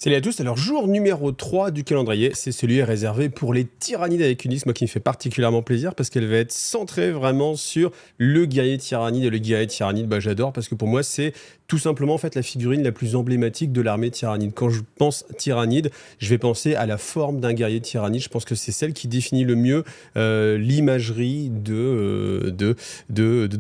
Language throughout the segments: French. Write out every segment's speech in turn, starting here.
Salut à tous, alors jour numéro 3 du calendrier, c'est celui réservé pour les tyrannides avec une liste, moi qui me fait particulièrement plaisir parce qu'elle va être centrée vraiment sur le guerrier tyrannide. Et le guerrier tyrannide, j'adore parce que pour moi c'est tout simplement en fait la figurine la plus emblématique de l'armée tyrannide. Quand je pense tyrannide, je vais penser à la forme d'un guerrier tyrannide, je pense que c'est celle qui définit le mieux l'imagerie de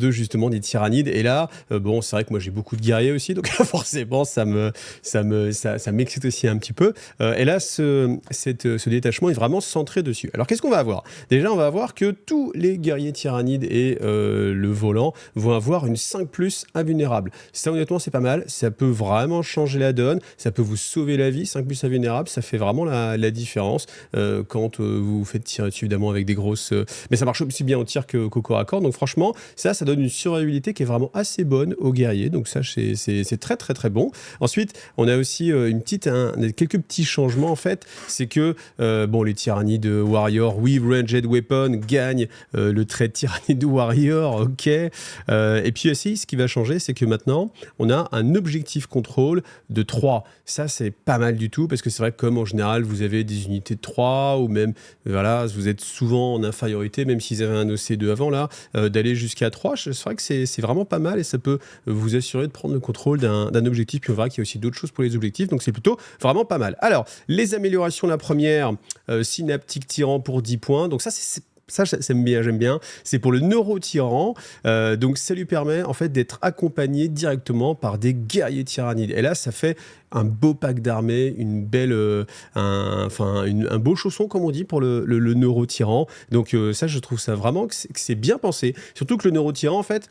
justement des tyrannides. Et là, bon c'est vrai que moi j'ai beaucoup de guerriers aussi, donc forcément ça m'excite aussi un petit peu. Et là, ce détachement est vraiment centré dessus. Alors, qu'est-ce qu'on va avoir? Déjà, on va avoir que tous les guerriers tyrannides et le volant vont avoir une 5+ invulnérable. Ça, honnêtement, c'est pas mal. Ça peut vraiment changer la donne. Ça peut vous sauver la vie. 5+ invulnérable, ça fait vraiment la différence quand vous vous faites tirer dessus, évidemment, avec des grosses... Mais ça marche aussi bien au tir qu'au corps à corps. Donc, franchement, ça donne une survivabilité qui est vraiment assez bonne aux guerriers. Donc, ça, c'est très, très, très bon. Ensuite, on a aussi quelques petits changements en fait, c'est que les tyrannides warrior, oui, ranged weapon gagnent le trait de tyrannide warrior, ok. Et puis aussi, ce qui va changer, c'est que maintenant, on a un objectif contrôle de 3. Ça, c'est pas mal du tout, parce que c'est vrai que comme en général, vous avez des unités de 3, ou même, voilà, vous êtes souvent en infériorité, même s'ils avaient un OC2 avant, là, d'aller jusqu'à 3, c'est vrai que c'est vraiment pas mal, et ça peut vous assurer de prendre le contrôle d'un objectif, puis on verra qu'il y a aussi d'autres choses pour les objectifs, donc c'est plutôt vraiment pas mal. Alors, les améliorations, la première, synaptique tyran pour 10 points. Donc ça, j'aime bien. C'est pour le neurotyran. Donc ça lui permet en fait d'être accompagné directement par des guerriers tyrannides. Et là, ça fait un beau pack d'armée, une belle, un beau chausson comme on dit pour le neurotyran. Donc ça, je trouve ça vraiment que c'est bien pensé. Surtout que le neurotyran, en fait,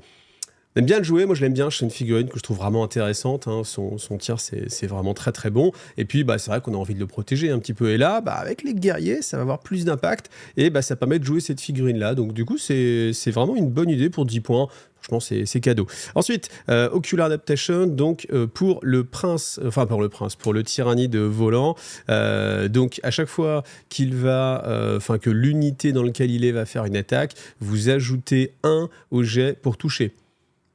j'aime bien le jouer, moi je l'aime bien, c'est une figurine que je trouve vraiment intéressante, hein. Son tir c'est vraiment très très bon, et puis c'est vrai qu'on a envie de le protéger un petit peu, et là avec les guerriers ça va avoir plus d'impact, et ça permet de jouer cette figurine là, donc du coup c'est vraiment une bonne idée pour 10 points. Franchement, c'est cadeau. Ensuite, Ocular Adaptation, donc pour le tyrannide volant. Donc à chaque fois qu'il va, que l'unité dans laquelle il est va faire une attaque, vous ajoutez 1 au jet pour toucher.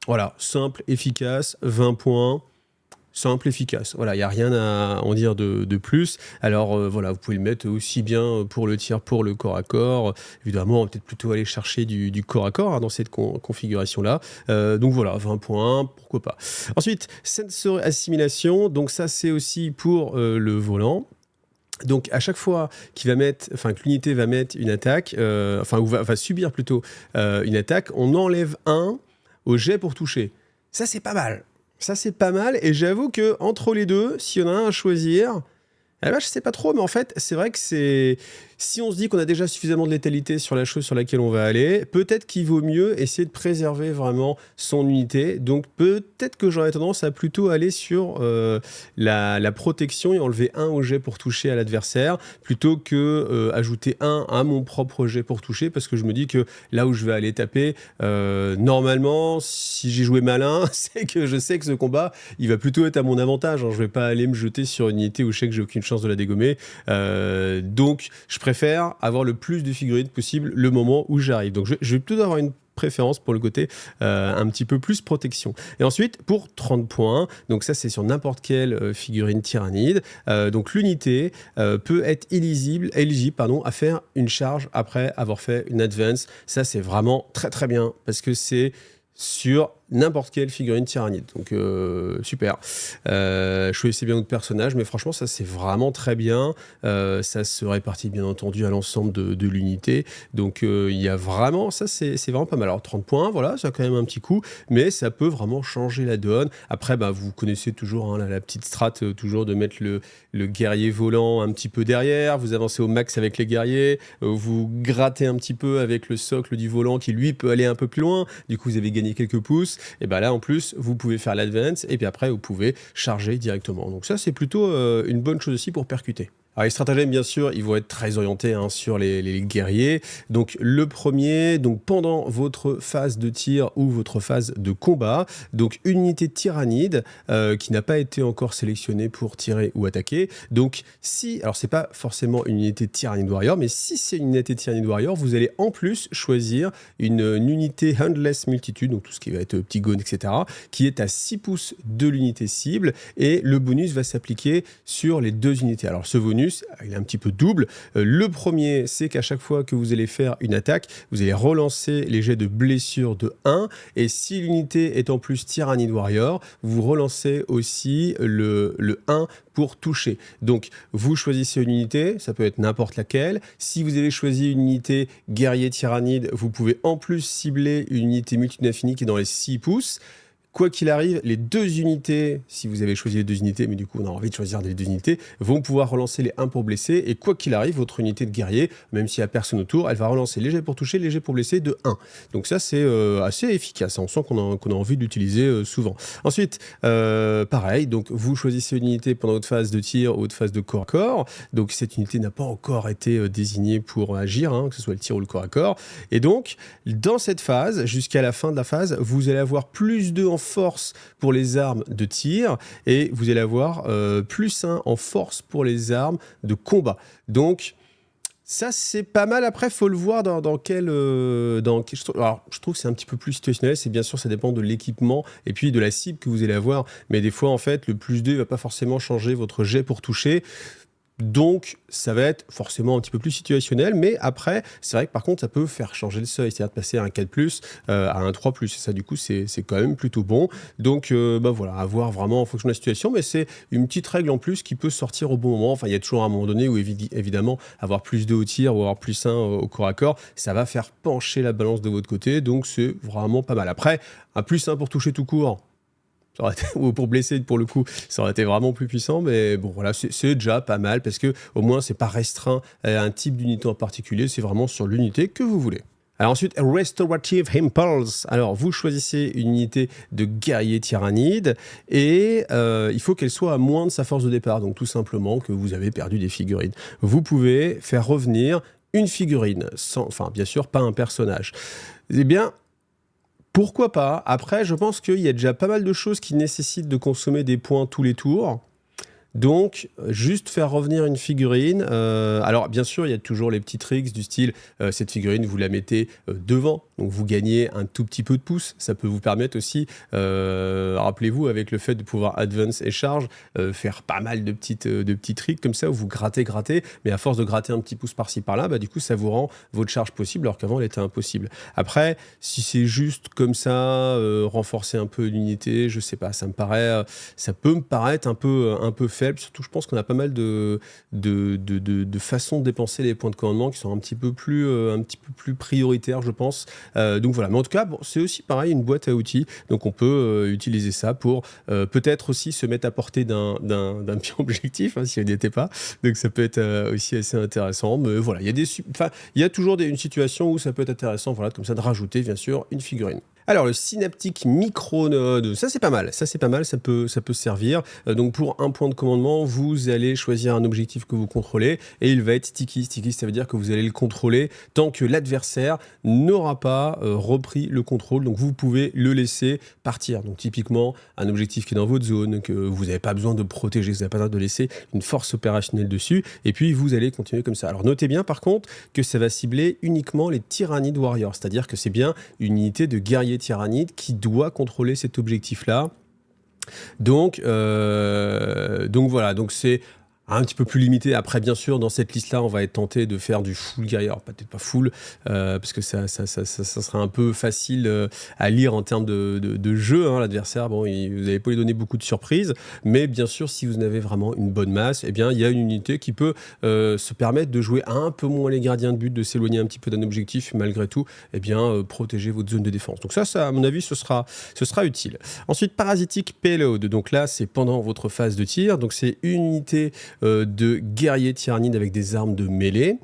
Voilà, simple, efficace, 20 points, simple, efficace. Voilà, il n'y a rien à en dire de plus. Alors voilà, vous pouvez le mettre aussi bien pour le tir, pour le corps à corps. Évidemment, on va peut-être plutôt aller chercher du corps à corps dans cette configuration-là. Donc voilà, 20 points, pourquoi pas. Ensuite, Sensor Assimilation, donc ça c'est aussi pour le volant. Donc à chaque fois que l'unité va mettre une attaque, ou va subir plutôt une attaque, on enlève 1 au jet pour toucher. Ça, c'est pas mal. Et j'avoue que entre les deux, s'il y en a un à choisir, je sais pas trop, mais en fait, c'est vrai que si on se dit qu'on a déjà suffisamment de létalité sur la chose sur laquelle on va aller, peut-être qu'il vaut mieux essayer de préserver vraiment son unité. Donc peut-être que j'aurais tendance à plutôt aller sur la protection et enlever 1 au jet pour toucher à l'adversaire, plutôt que ajouter 1 à mon propre jet pour toucher, parce que je me dis que là où je vais aller taper, normalement, si j'ai joué malin, c'est que je sais que ce combat, il va plutôt être à mon avantage, hein. Je vais pas aller me jeter sur une unité où je sais que j'ai aucune chance de la dégommer. Donc, je préfère avoir le plus de figurines possible le moment où j'arrive. Donc, je vais plutôt avoir une préférence pour le côté un petit peu plus protection. Et ensuite, pour 30 points, donc ça c'est sur n'importe quelle figurine tyrannide, donc l'unité peut être éligible à faire une charge après avoir fait une advance. Ça c'est vraiment très très bien, parce que c'est sur n'importe quelle figurine tyrannide. Donc super. Choisissez bien votre personnage, mais franchement ça c'est vraiment très bien. Ça se répartit bien entendu à l'ensemble de l'unité. Donc il y a vraiment, ça c'est vraiment pas mal. Alors 30 points, voilà, ça a quand même un petit coup, mais ça peut vraiment changer la donne. Après, vous connaissez toujours hein, la petite strat, toujours de mettre le guerrier volant un petit peu derrière, vous avancez au max avec les guerriers, vous grattez un petit peu avec le socle du volant qui lui peut aller un peu plus loin, du coup vous avez gagné quelques pouces. Et là en plus vous pouvez faire l'advance, et puis après vous pouvez charger directement. Donc ça c'est plutôt une bonne chose aussi pour percuter. Alors, les stratagèmes, bien sûr, ils vont être très orientés hein, sur les guerriers. Donc, le premier, donc pendant votre phase de tir ou votre phase de combat, donc une unité tyrannide qui n'a pas été encore sélectionnée pour tirer ou attaquer. Donc, si, alors c'est pas forcément une unité tyrannide warrior, mais si c'est une unité tyrannide warrior, vous allez en plus choisir une unité handless multitude, donc tout ce qui va être petit gone, etc., qui est à 6 pouces de l'unité cible, et le bonus va s'appliquer sur les 2 unités. Alors, ce bonus, il est un petit peu double. Le premier, c'est qu'à chaque fois que vous allez faire une attaque, vous allez relancer les jets de blessure de 1. Et si l'unité est en plus Tyrannide Warrior, vous relancez aussi le 1 pour toucher. Donc, vous choisissez une unité, ça peut être n'importe laquelle. Si vous avez choisi une unité guerrier tyrannide, vous pouvez en plus cibler une unité multitude infinie qui est dans les 6 pouces. Quoi qu'il arrive, les 2 unités, si vous avez choisi les 2 unités, mais du coup on a envie de choisir les 2 unités, vont pouvoir relancer les 1 pour blesser, et quoi qu'il arrive, votre unité de guerrier, même s'il n'y a personne autour, elle va relancer léger pour toucher, léger pour blesser de 1. Donc ça c'est assez efficace, on sent qu'on a envie d'utiliser souvent. Ensuite, pareil, donc vous choisissez une unité pendant votre phase de tir ou votre phase de corps à corps, donc cette unité n'a pas encore été désignée pour agir, hein, que ce soit le tir ou le corps à corps, et donc dans cette phase, jusqu'à la fin de la phase, vous allez avoir plus 2 en force pour les armes de tir et vous allez avoir plus 1 en force pour les armes de combat. Donc ça c'est pas mal. Après faut le voir dans quel alors je trouve que c'est un petit peu plus situationnel, c'est bien sûr ça dépend de l'équipement et puis de la cible que vous allez avoir, mais des fois en fait le plus 2 ne va pas forcément changer votre jet pour toucher. Donc, ça va être forcément un petit peu plus situationnel, mais après, c'est vrai que par contre, ça peut faire changer le seuil, c'est-à-dire de passer à un 4+, à un 3+, et ça, du coup, c'est quand même plutôt bon. Donc, voilà, à voir vraiment en fonction de la situation, mais c'est une petite règle en plus qui peut sortir au bon moment. Enfin, il y a toujours un moment donné où, évidemment, avoir plus 2 au tir ou avoir plus 1 au corps à corps, ça va faire pencher la balance de votre côté, donc c'est vraiment pas mal. Après, un +1 pour toucher tout court, ou pour blesser pour le coup, ça aurait été vraiment plus puissant, mais bon voilà, c'est déjà pas mal parce que au moins c'est pas restreint à un type d'unité en particulier, c'est vraiment sur l'unité que vous voulez. Alors ensuite, Restorative Impulse. Alors vous choisissez une unité de guerrier tyrannide et il faut qu'elle soit à moins de sa force de départ, donc tout simplement que vous avez perdu des figurines. Vous pouvez faire revenir une figurine, enfin bien sûr pas un personnage. Eh bien, pourquoi pas? Après, je pense qu'il y a déjà pas mal de choses qui nécessitent de consommer des points tous les tours. Donc, juste faire revenir une figurine. Alors, bien sûr, il y a toujours les petits tricks du style, cette figurine, vous la mettez devant, donc vous gagnez un tout petit peu de pouce. Ça peut vous permettre aussi, rappelez-vous, avec le fait de pouvoir advance et charge, faire pas mal de petits tricks comme ça, où vous grattez, mais à force de gratter un petit pouce par-ci, par-là, bah, du coup, ça vous rend votre charge possible, alors qu'avant, elle était impossible. Après, si c'est juste comme ça, renforcer un peu l'unité, je sais pas, ça peut me paraître un peu faible. Surtout, je pense qu'on a pas mal de façons de dépenser les points de commandement qui sont un petit peu plus prioritaires, je pense. Donc voilà, mais en tout cas, bon, c'est aussi pareil, une boîte à outils. Donc on peut utiliser ça pour peut-être aussi se mettre à portée d'un pion objectif, hein, si elle n'y était pas. Donc ça peut être aussi assez intéressant. Mais voilà, il y a toujours une situation où ça peut être intéressant, voilà, comme ça, de rajouter, bien sûr, une figurine. Alors, le Synaptic Micronode, ça c'est pas mal, ça peut servir. Donc pour un point de commandement, vous allez choisir un objectif que vous contrôlez et il va être sticky. Sticky, ça veut dire que vous allez le contrôler tant que l'adversaire n'aura pas repris le contrôle. Donc vous pouvez le laisser partir. Donc typiquement, un objectif qui est dans votre zone, que vous n'avez pas besoin de protéger, vous n'avez pas besoin de laisser une force opérationnelle dessus. Et puis vous allez continuer comme ça. Alors notez bien par contre que ça va cibler uniquement les Tyrannid Warriors, c'est-à-dire que c'est bien une unité de guerrier tyrannide qui doit contrôler cet objectif-là. Donc voilà, donc c'est un petit peu plus limité. Après, bien sûr, dans cette liste-là, on va être tenté de faire du full guerrier. Alors, peut-être pas full, parce que ça sera un peu facile à lire en termes de jeu. Hein, l'adversaire, bon, vous n'allez pas lui donner beaucoup de surprises. Mais bien sûr, si vous en avez vraiment une bonne masse, eh bien, il y a une unité qui peut se permettre de jouer un peu moins les gardiens de but, de s'éloigner un petit peu d'un objectif, malgré tout, eh bien, protéger votre zone de défense. Donc ça, à mon avis, ce sera utile. Ensuite, Parasitic Payload. Donc là, c'est pendant votre phase de tir. Donc c'est une unité de guerrier tyrannide avec des armes de mêlée.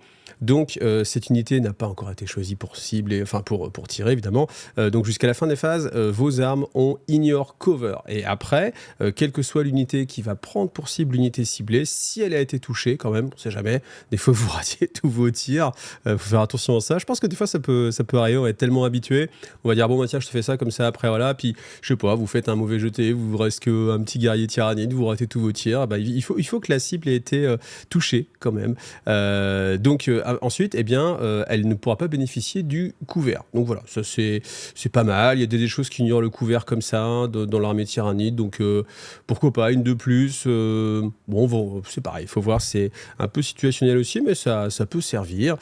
Donc cette unité n'a pas encore été choisie pour cibler, enfin pour tirer évidemment. Donc jusqu'à la fin des phases, vos armes ont Ignore Cover. Et après, quelle que soit l'unité qui va prendre pour cible l'unité ciblée, si elle a été touchée quand même, on sait jamais, des fois vous ratiez tous vos tirs, faut faire attention à ça. Je pense que des fois ça peut arriver, on est tellement habitué, on va dire bon bah tiens je te fais ça comme ça après voilà, puis je sais pas, vous faites un mauvais jeté, vous reste qu'un petit guerrier tyrannide, vous ratez tous vos tirs, bah, il faut que la cible ait été touchée quand même. Donc ensuite, eh bien, elle ne pourra pas bénéficier du couvert. Donc voilà, ça c'est pas mal. Il y a des choses qui ignorent le couvert comme ça hein, dans l'armée tyrannide, donc pourquoi pas une de plus. Bon, c'est pareil, il faut voir, c'est un peu situationnel aussi, mais ça peut servir.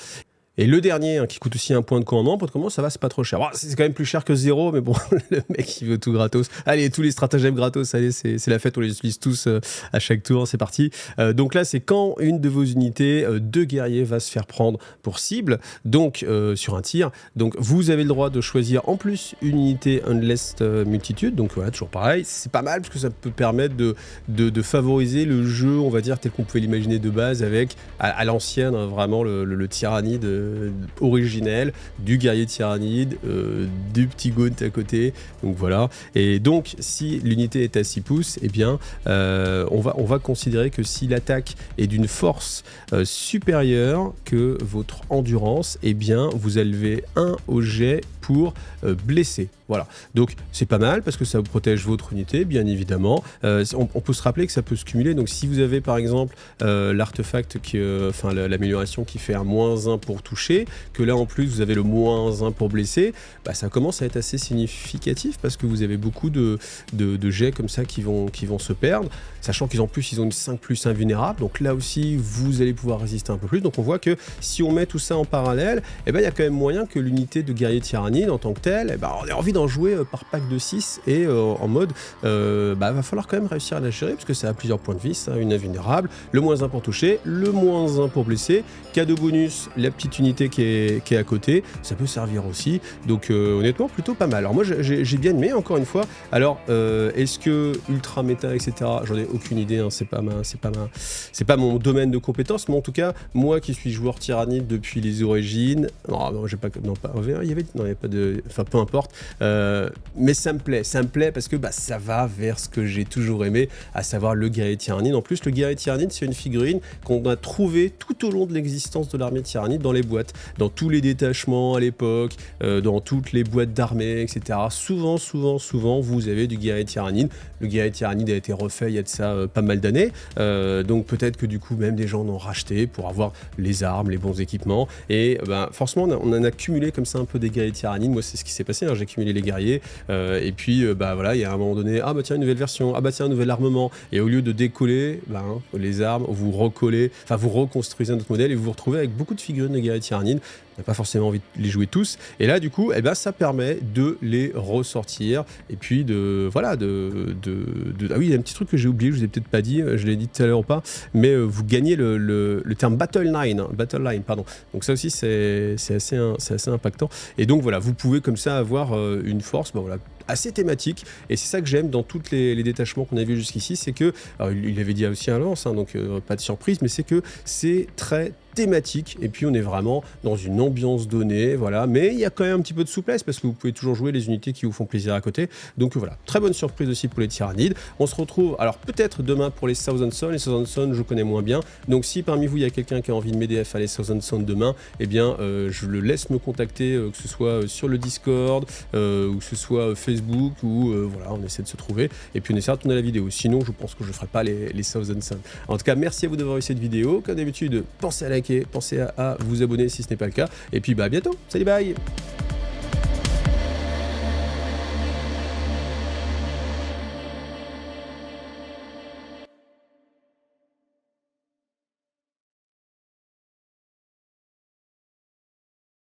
Et le dernier, hein, qui coûte aussi un point de commandement, ça va, c'est pas trop cher. Bon, c'est quand même plus cher que 0, mais bon, le mec, il veut tout gratos. Allez, tous les stratagèmes gratos, allez, c'est la fête, on les utilise tous à chaque tour, c'est parti. Donc là, c'est quand une de vos unités de guerriers va se faire prendre pour cible, donc sur un tir. Donc vous avez le droit de choisir en plus une unité Unless Multitude, donc voilà, toujours pareil. C'est pas mal, parce que ça peut permettre de favoriser le jeu, on va dire, tel qu'on pouvait l'imaginer de base, avec, à l'ancienne, hein, vraiment, le tyrannide originel, du guerrier tyrannide, du petit gaunt à côté, donc voilà. Et donc si l'unité est à 6 pouces, eh bien on va considérer que si l'attaque est d'une force supérieure que votre endurance, eh bien vous élevez 1 au jet pour blesser. Voilà, donc c'est pas mal parce que ça vous protège votre unité, bien évidemment. On peut se rappeler que ça peut se cumuler, donc si vous avez par exemple l'artefact, enfin l'amélioration qui fait un -1 pour toucher, que là en plus vous avez le -1 pour blesser, bah, ça commence à être assez significatif parce que vous avez beaucoup de jets comme ça qui vont se perdre, sachant qu'ils ont une 5+ invulnérable, donc là aussi vous allez pouvoir résister un peu plus. Donc on voit que si on met tout ça en parallèle, eh ben, il y a quand même moyen que l'unité de guerrier tyrannide en tant que telle, eh ben, on ait envie d'en jouer par pack de 6 et en mode va falloir quand même réussir à la gérer parce que ça a plusieurs points de vie, ça, une invulnérable, le -1 pour toucher, le -1 pour blesser, cadeau bonus, la petite unité qui est à côté, ça peut servir aussi, donc honnêtement plutôt pas mal. Alors moi j'ai bien aimé, encore une fois. Alors est-ce que ultra méta etc, j'en ai aucune idée, hein, c'est pas mon domaine de compétence, mais en tout cas moi qui suis joueur tyrannide depuis les origines, non j'ai pas, non pas, il y avait pas de, enfin peu importe, mais ça me plaît parce que bah, ça va vers ce que j'ai toujours aimé, à savoir le guerrier tyrannide. En plus le guerrier tyrannide c'est une figurine qu'on a trouvé tout au long de l'existence de l'armée tyrannide dans les boîtes, dans tous les détachements à l'époque, dans toutes les boîtes d'armée, etc. Souvent vous avez du guerrier tyrannide. Le guerrier tyrannide a été refait il y a de ça pas mal d'années, donc peut-être que du coup même des gens en ont racheté pour avoir les armes, les bons équipements, et forcément on en a cumulé comme ça un peu des guerriers tyrannides. Moi c'est ce qui s'est passé, hein. J'ai cumulé les guerriers, et puis voilà, il y a un moment donné, ah bah tiens une nouvelle version, ah bah tiens un nouvel armement, et au lieu de décoller les armes, vous recollez, enfin vous reconstruisez un autre modèle et vous vous retrouvez avec beaucoup de figurines de guerriers tyrannides. On n'a pas forcément envie de les jouer tous, et là du coup ça permet de les ressortir, et puis voilà, ah oui, il y a un petit truc que j'ai oublié, je vous ai peut-être pas dit, je l'ai dit tout à l'heure ou pas, mais vous gagnez le terme Battle Line, pardon, donc ça aussi c'est assez impactant, et donc voilà, vous pouvez comme ça avoir une force, voilà, assez thématique, et c'est ça que j'aime dans tous les détachements qu'on a vu jusqu'ici, c'est que, alors il l'avait dit aussi à l'avance, hein, donc pas de surprise, mais c'est que c'est très thématique, et puis on est vraiment dans une ambiance donnée, voilà, mais il y a quand même un petit peu de souplesse parce que vous pouvez toujours jouer les unités qui vous font plaisir à côté, donc voilà, très bonne surprise aussi pour les tyrannides. On se retrouve alors peut-être demain pour les Thousand Sons. Les Thousand Sons je connais moins bien, donc si parmi vous il y a quelqu'un qui a envie de m'aider à faire les Thousand Sons demain, eh bien je le laisse me contacter, que ce soit sur le Discord ou que ce soit Facebook, ou voilà, on essaie de se trouver et puis on essaie de tourner la vidéo, sinon je pense que je ferai pas les Thousand Sons. En tout cas merci à vous d'avoir vu cette vidéo, comme d'habitude pensez à liker, pensez à vous abonner si ce n'est pas le cas, et puis à bientôt, salut, bye.